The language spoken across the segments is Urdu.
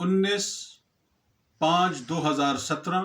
19/5/2017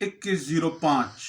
2105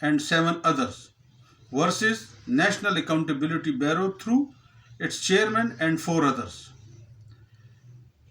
and 7 others versus National Accountability Bureau through its chairman and 4 others।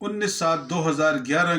19/7/2011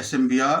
SMBR,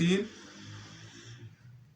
3,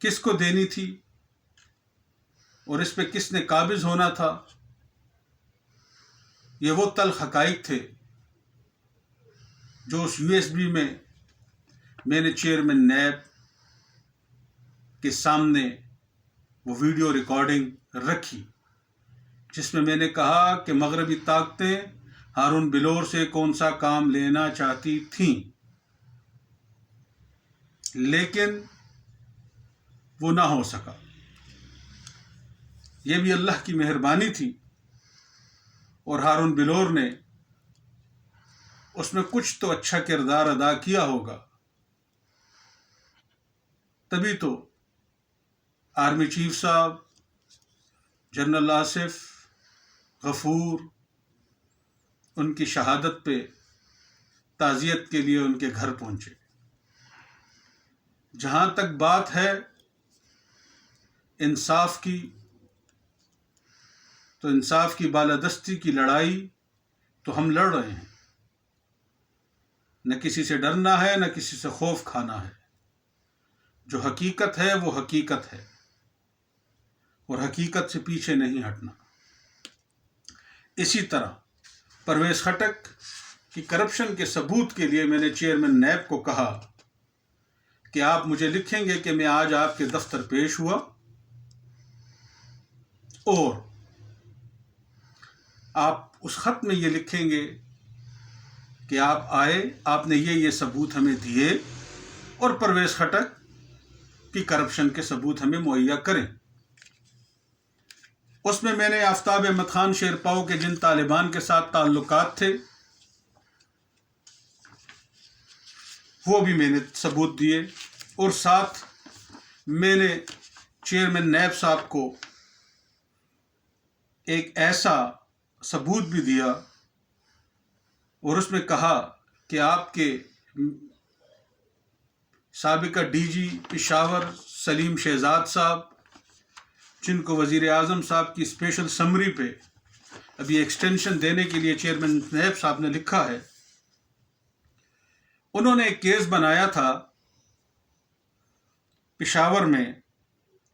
کس کو دینی تھی اور اس پہ کس نے قابض ہونا تھا، یہ وہ تلخ حقائق تھے جو اس USB میں نے چیئرمین نیب کے سامنے وہ ویڈیو ریکارڈنگ رکھی، جس میں میں نے کہا کہ مغربی طاقتیں ہارون بلور سے کون سا کام لینا چاہتی تھیں، لیکن وہ نہ ہو سکا۔ یہ بھی اللہ کی مہربانی تھی، اور ہارون بلور نے اس میں کچھ تو اچھا کردار ادا کیا ہوگا، تبھی تو آرمی چیف صاحب جنرل آصف غفور ان کی شہادت پہ تعزیت کے لیے ان کے گھر پہنچے۔ جہاں تک بات ہے انصاف کی، تو انصاف کی بالادستی کی لڑائی تو ہم لڑ رہے ہیں، نہ کسی سے ڈرنا ہے نہ کسی سے خوف کھانا ہے۔ جو حقیقت ہے وہ حقیقت ہے، اور حقیقت سے پیچھے نہیں ہٹنا۔ اسی طرح پرویز خٹک کی کرپشن کے ثبوت کے لیے میں نے چیئرمین نیب کو کہا کہ آپ مجھے لکھیں گے کہ میں آج آپ کے دفتر پیش ہوا، اور آپ اس خط میں یہ لکھیں گے کہ آپ آئے، آپ نے یہ ثبوت ہمیں دیے، اور پرویز خٹک کی کرپشن کے ثبوت ہمیں مہیا کریں۔ اس میں نے آفتاب احمد خان شیرپاؤ کے جن طالبان کے ساتھ تعلقات تھے وہ بھی میں نے ثبوت دیے، اور ساتھ میں نے چیئرمین نیب صاحب کو ایک ایسا ثبوت بھی دیا، اور اس میں کہا کہ آپ کے سابقہ DG پشاور سلیم شہزاد صاحب، جن کو وزیر اعظم صاحب کی اسپیشل سمری پہ ابھی ایکسٹینشن دینے کے لیے چیئرمین نیب صاحب نے لکھا ہے، انہوں نے ایک کیس بنایا تھا پشاور میں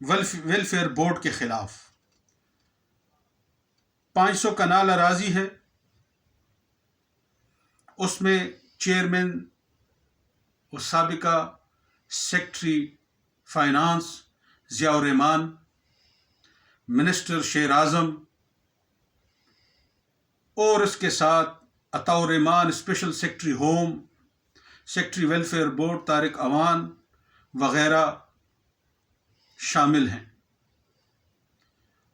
ویلفیئر بورڈ کے خلاف۔ 500 کنال اراضی ہے، اس میں چیئرمین اور سابقہ secretary finance Zia ur Rahman, minister Sher Azam, اور اس کے ساتھ Ata ur Rahman special secretary home, secretary welfare board Tariq Awan وغیرہ شامل ہیں۔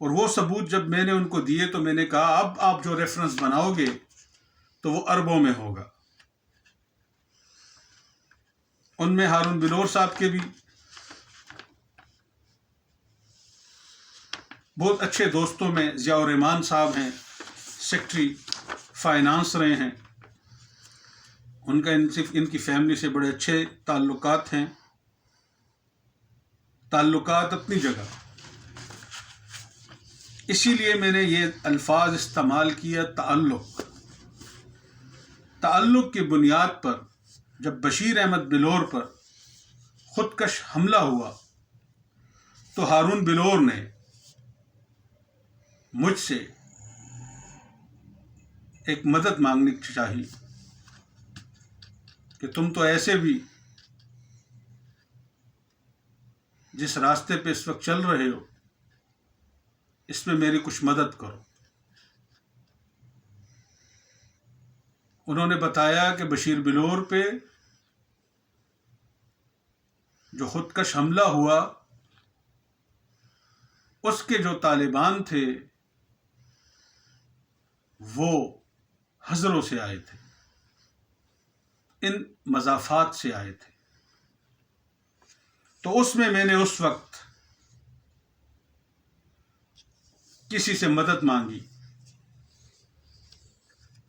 اور وہ ثبوت جب میں نے ان کو دیے تو میں نے کہا اب آپ جو ریفرنس بناؤ گے تو وہ اربوں میں ہوگا۔ ان میں ہارون بلور صاحب کے بھی بہت اچھے دوستوں میں ضیاء الرحمان صاحب ہیں، سیکٹری فائنانس رہے ہیں، ان کا ان کی فیملی سے بڑے اچھے تعلقات ہیں۔ تعلقات اپنی جگہ، اسی لیے میں نے یہ الفاظ استعمال کیا، تعلق کی بنیاد پر جب بشیر احمد بلور پر خودکش حملہ ہوا تو ہارون بلور نے مجھ سے ایک مدد مانگنی چاہی کہ تم تو ایسے بھی جس راستے پہ اس وقت چل رہے ہو اس میں میری کچھ مدد کرو۔ انہوں نے بتایا کہ بشیر بلور پہ جو خودکش حملہ ہوا اس کے جو طالبان تھے وہ ہزروں سے آئے تھے، ان مضافات سے آئے تھے۔ تو اس میں نے اس وقت کسی سے مدد مانگی،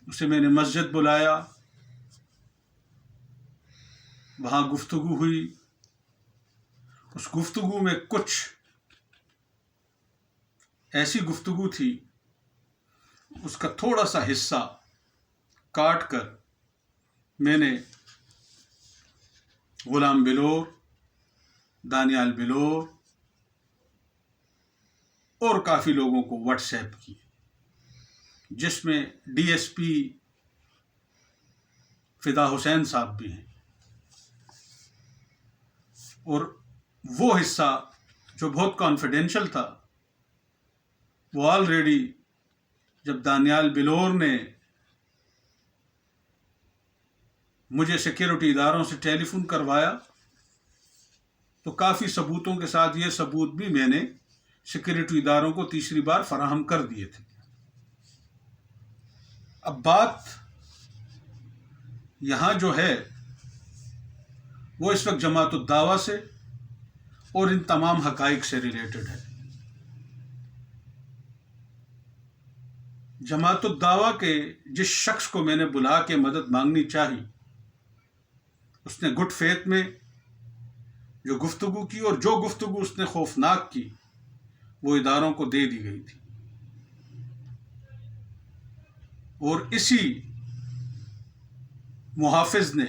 اسے میں نے مسجد بلایا، وہاں گفتگو ہوئی۔ اس گفتگو میں کچھ ایسی گفتگو تھی، اس کا تھوڑا سا حصہ کاٹ کر میں نے غلام بلور، دانیال بلور اور کافی لوگوں کو واٹس ایپ کی، جس میں ڈی ایس پی فدا حسین صاحب بھی ہیں، اور وہ حصہ جو بہت کانفیڈینشیل تھا وہ آلریڈی جب دانیال بلور نے مجھے سیکیورٹی اداروں سے ٹیلی فون کروایا تو کافی ثبوتوں کے ساتھ یہ ثبوت بھی میں نے سیکیورٹی اداروں کو تیسری بار فراہم کر دیے تھے۔ اب بات یہاں جو ہے وہ اس وقت جماعت الدعویٰ سے اور ان تمام حقائق سے ریلیٹڈ ہے۔ جماعت الدعویٰ کے جس شخص کو میں نے بلا کے مدد مانگنی چاہی، اس نے گڈ فیتھ میں جو گفتگو کی، اور جو گفتگو اس نے خوفناک کی وہ اداروں کو دے دی گئی تھی، اور اسی محافظ نے،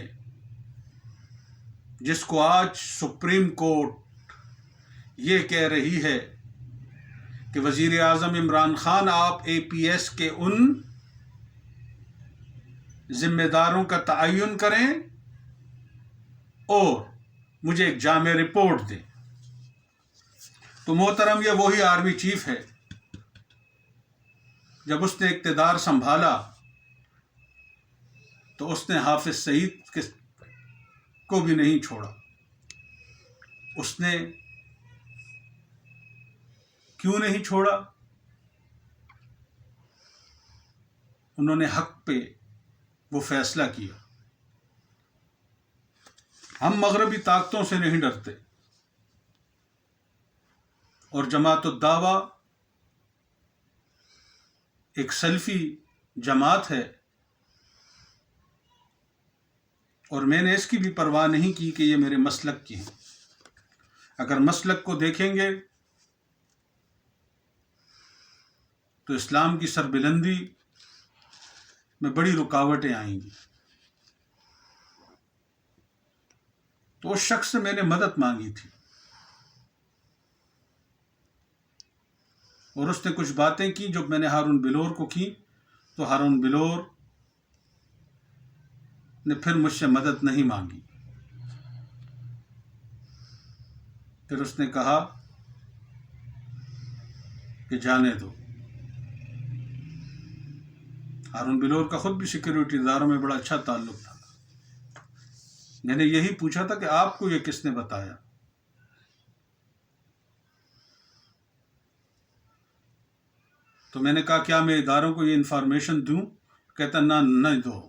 جس کو آج سپریم کورٹ یہ کہہ رہی ہے کہ وزیر اعظم عمران خان آپ اے پی ایس کے ان ذمہ داروں کا تعین کریں اور مجھے ایک جامع رپورٹ دیں، تو محترم یہ وہی آرمی چیف ہے جب اس نے اقتدار سنبھالا تو اس نے حافظ سعید کو بھی نہیں چھوڑا۔ اس نے کیوں نہیں چھوڑا؟ انہوں نے حق پہ وہ فیصلہ کیا۔ ہم مغربی طاقتوں سے نہیں ڈرتے، اور جماعت الدعویٰ ایک سلفی جماعت ہے، اور میں نے اس کی بھی پرواہ نہیں کی کہ یہ میرے مسلک کی ہیں۔ اگر مسلک کو دیکھیں گے تو اسلام کی سربلندی میں بڑی رکاوٹیں آئیں گی۔ تو اس شخص سے میں نے مدد مانگی تھی، اور اس نے کچھ باتیں کی جب میں نے ہارون بلور کو کی تو ہارون بلور نے پھر مجھ سے مدد نہیں مانگی۔ پھر اس نے کہا کہ جانے دو۔ ہارون بلور کا خود بھی سیکیورٹی اداروں میں بڑا اچھا تعلق تھا۔ میں نے یہی پوچھا تھا کہ آپ کو یہ کس نے بتایا؟ تو میں نے کہا کیا میں اداروں کو یہ انفارمیشن دوں؟ کہتا نہ نہیں دو،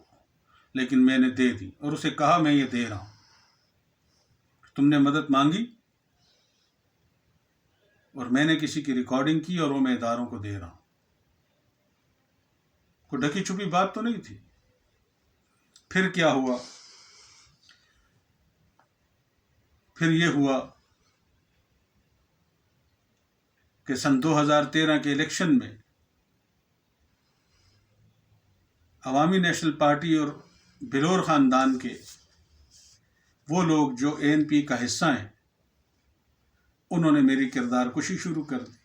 لیکن میں نے دے دی، اور اسے کہا میں یہ دے رہا ہوں، تم نے مدد مانگی اور میں نے کسی کی ریکارڈنگ کی اور وہ میں اداروں کو دے رہا ہوں۔ کوئی ڈھکی چھپی بات تو نہیں تھی۔ پھر کیا ہوا؟ پھر یہ ہوا کہ سن 2013 کے الیکشن میں عوامی نیشنل پارٹی اور بلور خاندان کے وہ لوگ جو اے این پی کا حصہ ہیں، انہوں نے میری کردار کشی شروع کر دی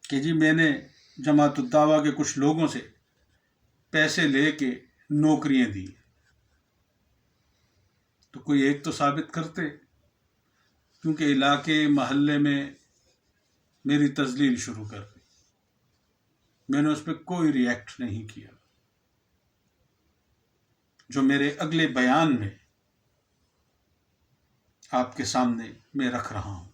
کہ جی میں نے جماعت الدعویٰ کے کچھ لوگوں سے پیسے لے کے نوکریاں دی۔ تو کوئی ایک تو ثابت کرتے، کیونکہ علاقے محلے میں میری تذلیل شروع کر دی۔ میں نے اس پہ کوئی ری ایکٹ نہیں کیا، جو میرے اگلے بیان میں آپ کے سامنے میں رکھ رہا ہوں۔